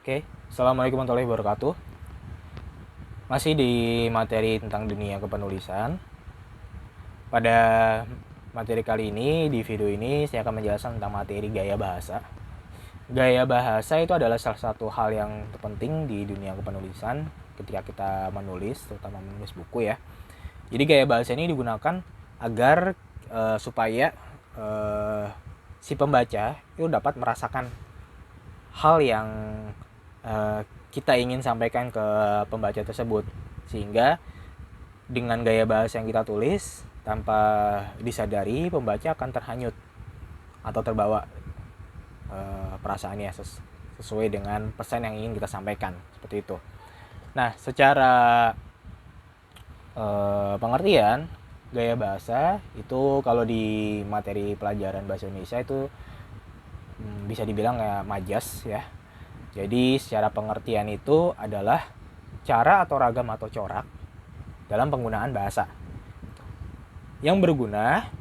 Oke, Assalamualaikum warahmatullahi wabarakatuh. Masih di materi tentang dunia kepenulisan. Pada materi kali ini, di video ini, saya akan menjelaskan tentang materi gaya bahasa. Gaya bahasa itu adalah salah satu hal yang terpenting di dunia kepenulisan ketika kita menulis, terutama menulis buku ya. Jadi gaya bahasa ini digunakan agar supaya si pembaca itu dapat merasakan hal yang kita ingin sampaikan ke pembaca tersebut, sehingga dengan gaya bahasa yang kita tulis tanpa disadari pembaca akan terhanyut atau terbawa perasaannya sesuai dengan pesan yang ingin kita sampaikan, seperti itu. Nah, secara pengertian gaya bahasa itu kalau di materi pelajaran bahasa Indonesia itu bisa dibilang ya majas ya. Jadi secara pengertian itu adalah cara atau ragam atau corak dalam penggunaan bahasa yang berguna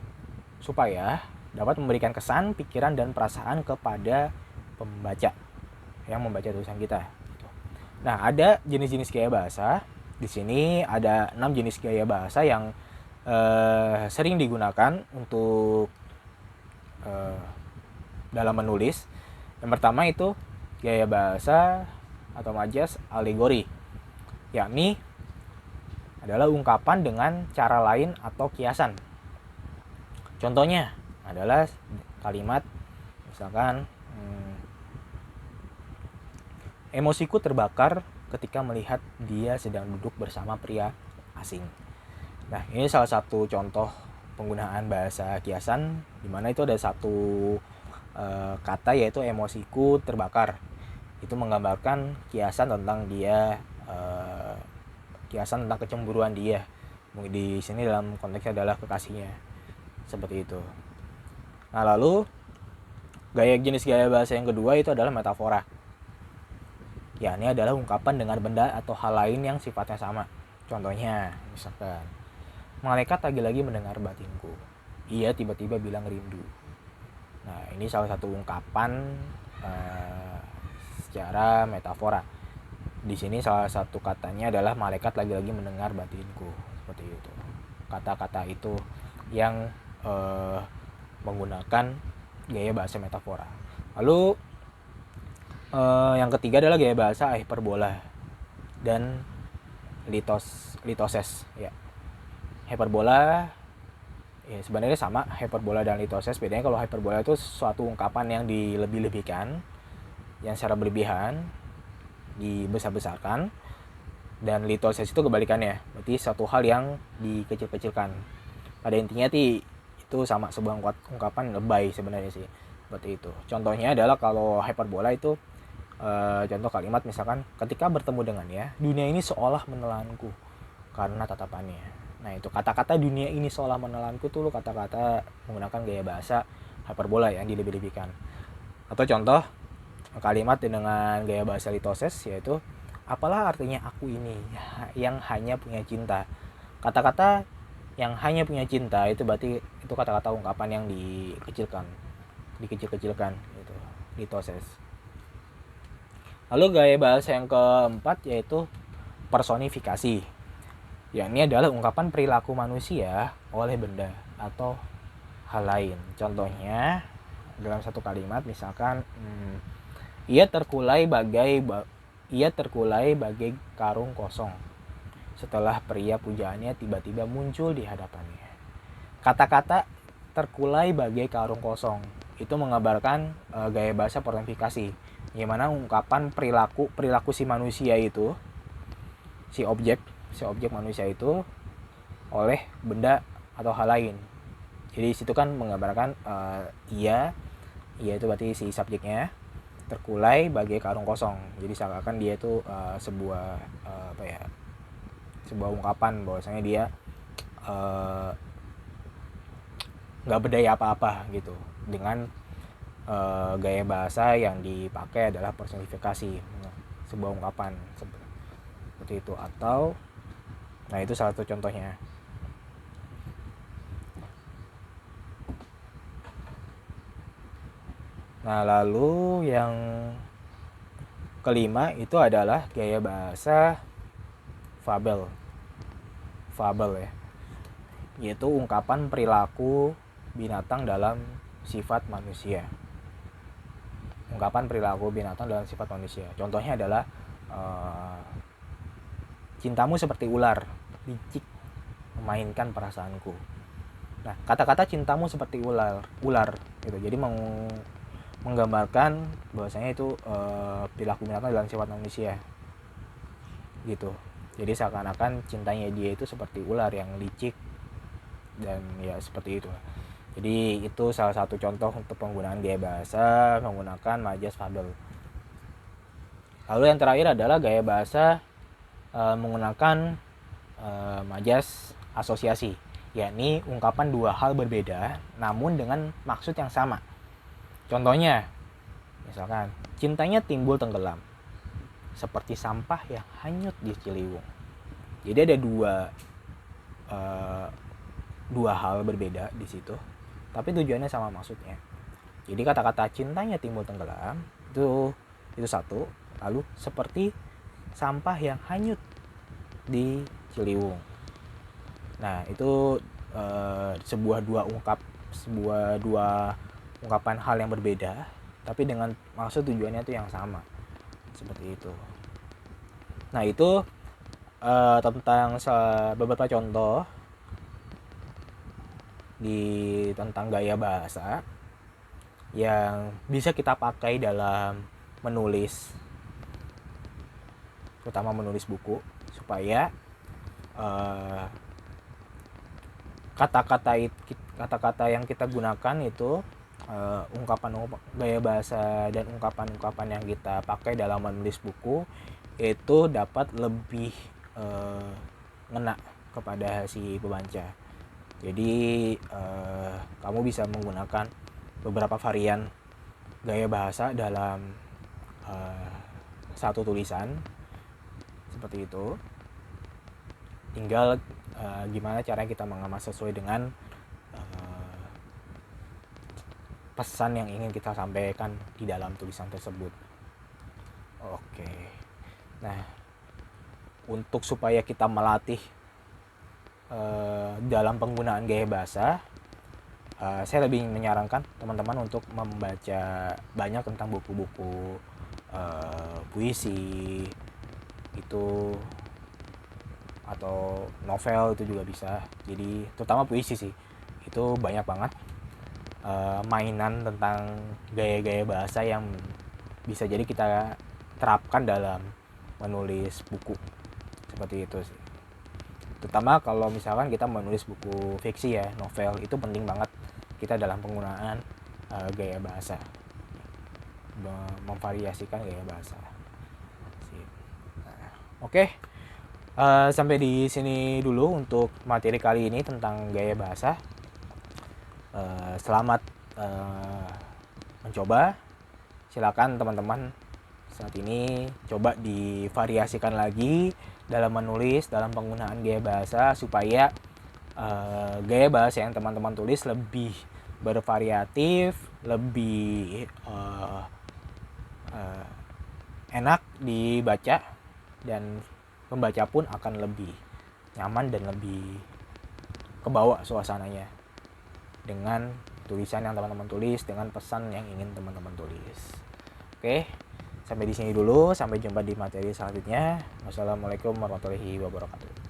supaya dapat memberikan kesan, pikiran, dan perasaan kepada pembaca yang membaca tulisan kita. Nah, ada jenis-jenis gaya bahasa. Di sini ada 6 jenis gaya bahasa yang sering digunakan untuk dalam menulis. Yang pertama itu gaya bahasa atau majas alegori, yakni adalah ungkapan dengan cara lain atau kiasan. Contohnya adalah kalimat misalkan emosiku terbakar ketika melihat dia sedang duduk bersama pria asing. Nah, ini salah satu contoh penggunaan bahasa kiasan di mana itu ada satu kata yaitu emosiku terbakar. Itu menggambarkan kiasan tentang dia, kiasan tentang kecemburuan dia. Mungkin di sini dalam konteksnya adalah kekasihnya, seperti itu. Nah, lalu jenis gaya bahasa yang kedua itu adalah metafora. Ya, ini adalah ungkapan dengan benda atau hal lain yang sifatnya sama. Contohnya, misalkan malaikat lagi-lagi mendengar batinku. Ia tiba-tiba bilang rindu. Nah, ini salah satu ungkapan secara metafora. Di sini salah satu katanya adalah malaikat lagi-lagi mendengar batinku, seperti itu. Kata-kata itu yang menggunakan gaya bahasa metafora. Lalu yang ketiga adalah gaya bahasa hiperbola dan litoses ya. Hiperbola ya sebenarnya sama, hiperbola dan litoses. Bedanya kalau hiperbola itu suatu ungkapan yang dilebih-lebihkan, yang secara berlebihan, dibesar-besarkan, dan litoses itu kebalikannya, berarti satu hal yang dikecil-kecilkan. Pada intinya itu sama, sebuah ungkapan lebay sebenarnya sih, seperti itu. Contohnya adalah kalau hiperbola itu contoh kalimat misalkan ketika bertemu dengannya dunia ini seolah menelanku karena tatapannya. Nah, itu kata-kata dunia ini seolah menelanku tuh kata-kata menggunakan gaya bahasa hiperbola yang dilebih-lebihkan. Atau contoh kalimat dengan gaya bahasa litoses yaitu apalah artinya aku ini yang hanya punya cinta. Kata-kata yang hanya punya cinta itu berarti itu kata-kata ungkapan yang dikecil-kecilkan gitu, litoses. Lalu gaya bahasa yang keempat yaitu personifikasi. Ya, ini adalah ungkapan perilaku manusia oleh benda atau hal lain. Contohnya dalam satu kalimat misalkan ia terkulai bagai karung kosong setelah pria pujaannya tiba-tiba muncul di hadapannya. Kata-kata terkulai bagai karung kosong itu menggambarkan gaya bahasa personifikasi, gimana ungkapan perilaku si manusia itu, si objek manusia itu oleh benda atau hal lain. Jadi situ kan menggambarkan ia itu berarti si subjeknya terkulai bagai karung kosong. Jadi seakan dia itu sebuah sebuah ungkapan bahwasanya dia nggak berdaya apa-apa gitu. Dengan gaya bahasa yang dipakai adalah personifikasi, sebuah ungkapan seperti itu. Atau nah, itu salah satu contohnya. Nah, lalu yang kelima itu adalah gaya bahasa fabel. Fabel ya, yaitu ungkapan perilaku binatang dalam sifat manusia. Ungkapan perilaku binatang dalam sifat manusia. Contohnya adalah cintamu seperti ular, licik memainkan perasaanku. Nah, kata-kata cintamu seperti ular gitu. Jadi menggambarkan bahwasanya itu perilaku binatang dalam sifat manusia. Gitu. Jadi seakan-akan cintanya dia itu seperti ular yang licik dan ya seperti itu. Jadi itu salah satu contoh untuk penggunaan gaya bahasa menggunakan majas fabel. Lalu yang terakhir adalah gaya bahasa menggunakan majas asosiasi, yakni ungkapan dua hal berbeda namun dengan maksud yang sama. Contohnya, misalkan cintanya timbul tenggelam seperti sampah yang hanyut di Ciliwung. Jadi ada dua hal berbeda di situ, tapi tujuannya sama maksudnya. Jadi kata-kata cintanya timbul tenggelam itu satu, lalu seperti sampah yang hanyut di Ciliwung. Nah, itu sebuah dua ungkapan hal yang berbeda, tapi dengan maksud tujuannya itu yang sama. Seperti itu. Nah, itu tentang beberapa contoh tentang gaya bahasa yang bisa kita pakai dalam menulis, terutama menulis buku, supaya kata-kata yang kita gunakan itu ungkapan gaya bahasa dan ungkapan-ungkapan yang kita pakai dalam menulis buku itu dapat lebih ngena kepada si pembaca. Jadi kamu bisa menggunakan beberapa varian gaya bahasa dalam satu tulisan seperti itu. Tinggal gimana cara kita mengemas sesuai dengan pesan yang ingin kita sampaikan di dalam tulisan tersebut. Oke. Nah, untuk supaya kita melatih dalam penggunaan gaya bahasa, saya lebih menyarankan teman-teman untuk membaca banyak tentang buku-buku puisi itu atau novel, itu juga bisa. Jadi terutama puisi sih, itu banyak banget mainan tentang gaya-gaya bahasa yang bisa jadi kita terapkan dalam menulis buku seperti itu sih. Terutama kalau misalkan kita menulis buku fiksi ya, novel, itu penting banget kita dalam penggunaan gaya bahasa, memvariasikan gaya bahasa. Oke, sampai di sini dulu untuk materi kali ini tentang gaya bahasa. Selamat mencoba. Silakan teman-teman saat ini coba divariasikan lagi dalam menulis, dalam penggunaan gaya bahasa, supaya gaya bahasa yang teman-teman tulis lebih bervariatif, lebih enak dibaca, dan pembaca pun akan lebih nyaman dan lebih kebawa suasananya dengan tulisan yang teman-teman tulis, dengan pesan yang ingin teman-teman tulis. Oke, sampai di sini dulu. Sampai jumpa di materi selanjutnya. Wassalamualaikum warahmatullahi wabarakatuh.